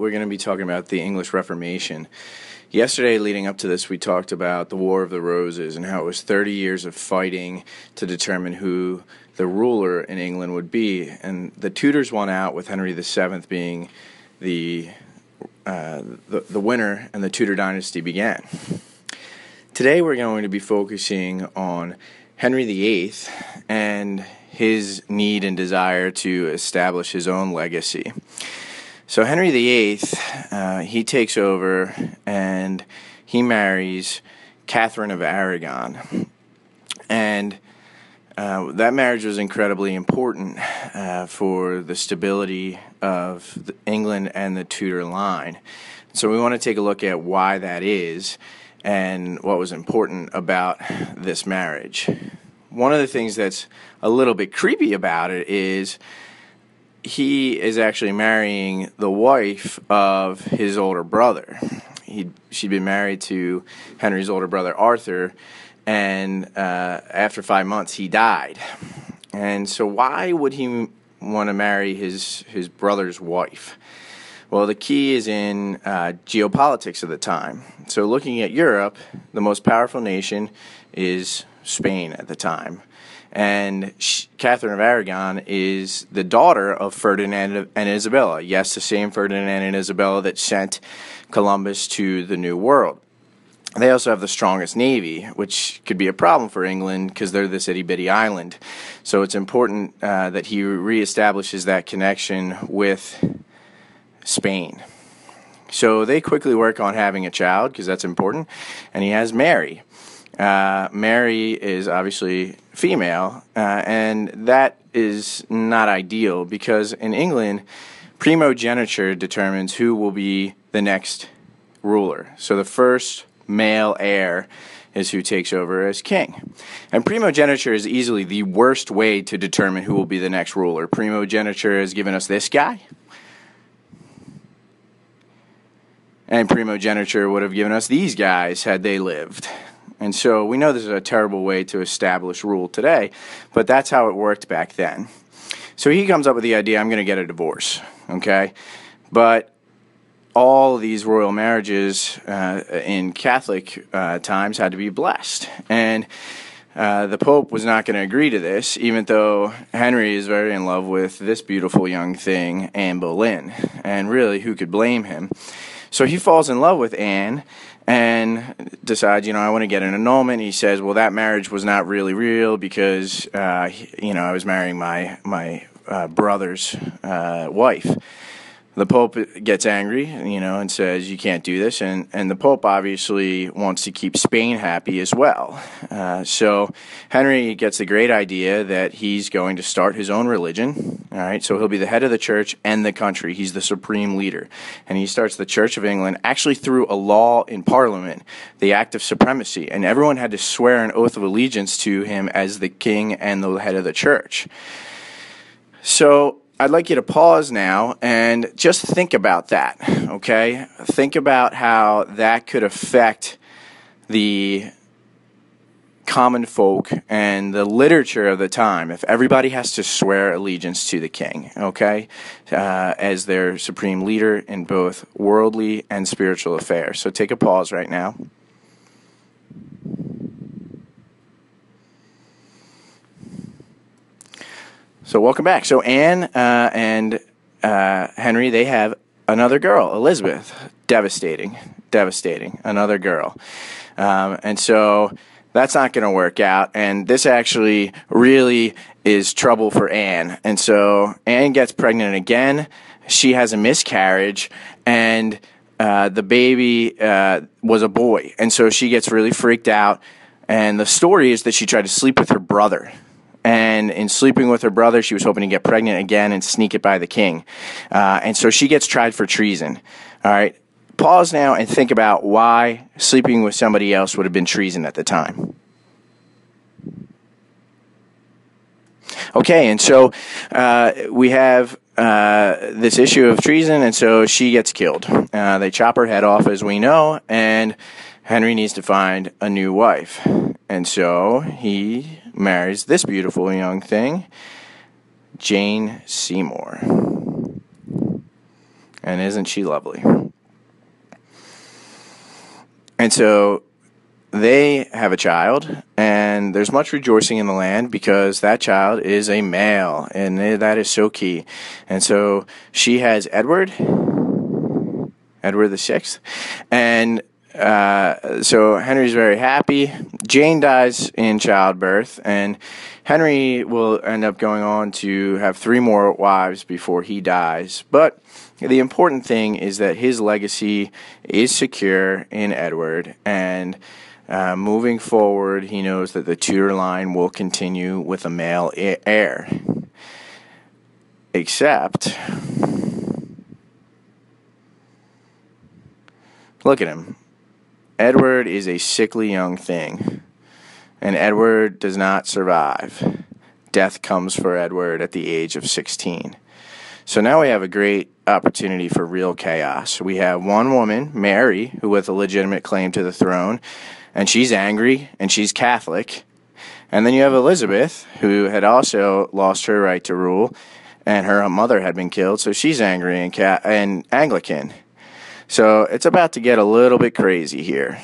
we're going to be talking about the English Reformation. Yesterday, leading up to this, we talked about the War of the Roses and how it was 30 years of fighting to determine who the ruler in England would be. And the Tudors won out, with Henry VII being the winner, and the Tudor dynasty began. Today, we're going to be focusing on Henry VIII and his need and desire to establish his own legacy. So Henry VIII, he takes over and he marries Catherine of Aragon. And that marriage was incredibly important for the stability of England and the Tudor line. So we want to take a look at why that is and what was important about this marriage. One of the things that's a little bit creepy about it is he is actually marrying the wife of his older brother. She'd been married to Henry's older brother, Arthur, and after 5 months, he died. And so why would he want to marry his brother's wife? Well, the key is in geopolitics of the time. So looking at Europe, the most powerful nation is Spain at the time. And Catherine of Aragon is the daughter of Ferdinand and Isabella. Yes, the same Ferdinand and Isabella that sent Columbus to the New World. They also have the strongest navy, which could be a problem for England because they're this itty-bitty island. So it's important that he reestablishes that connection with Spain. So they quickly work on having a child because that's important, and he has Mary. Mary is obviously female, and that is not ideal because in England, primogeniture determines who will be the next ruler. So the first male heir is who takes over as king. And primogeniture is easily the worst way to determine who will be the next ruler. Primogeniture has given us this guy, and primogeniture would have given us these guys had they lived. And so we know this is a terrible way to establish rule today, but that's how it worked back then. So he comes up with the idea, I'm going to get a divorce, okay? But all of these royal marriages in Catholic times had to be blessed. And the Pope was not going to agree to this, even though Henry is very in love with this beautiful young thing, Anne Boleyn. And really, who could blame him? So he falls in love with Anne and decides, I want to get an annulment. He says, well, that marriage was not really real because, I was marrying my brother's wife. The Pope gets angry, and says, you can't do this. And the Pope obviously wants to keep Spain happy as well. So Henry gets the great idea that he's going to start his own religion. All right, so he'll be the head of the church and the country. He's the supreme leader. And he starts the Church of England actually through a law in Parliament, the Act of Supremacy. And everyone had to swear an oath of allegiance to him as the king and the head of the church. So I'd like you to pause now and just think about that, okay? Think about how that could affect the common folk and the literature of the time if everybody has to swear allegiance to the king, okay, as their supreme leader in both worldly and spiritual affairs. So take a pause right now. So welcome back. So Anne and Henry, they have another girl, Elizabeth. Devastating, another girl. And so that's not going to work out. And this actually really is trouble for Anne. And so Anne gets pregnant again. She has a miscarriage, and the baby was a boy. And so she gets really freaked out. And the story is that she tried to sleep with her brother. And in sleeping with her brother, she was hoping to get pregnant again and sneak it by the king. And so she gets tried for treason. All right. Pause now and think about why sleeping with somebody else would have been treason at the time. Okay, and so we have this issue of treason, and so she gets killed. They chop her head off, as we know, and Henry needs to find a new wife. And so he marries this beautiful young thing, Jane Seymour. And isn't she lovely? And so they have a child, and there's much rejoicing in the land because that child is a male, and that is so key. And so she has Edward the Sixth, and so Henry's very happy. Jane dies in childbirth, and Henry will end up going on to have 3 more wives before he dies. But the important thing is that his legacy is secure in Edward, and moving forward, he knows that the Tudor line will continue with a male heir. Except, look at him. Edward is a sickly young thing, and Edward does not survive. Death comes for Edward at the age of 16. So now we have a great opportunity for real chaos. We have one woman, Mary, who has a legitimate claim to the throne, and she's angry, and she's Catholic. And then you have Elizabeth, who had also lost her right to rule, and her mother had been killed, so she's angry and Anglican. So it's about to get a little bit crazy here.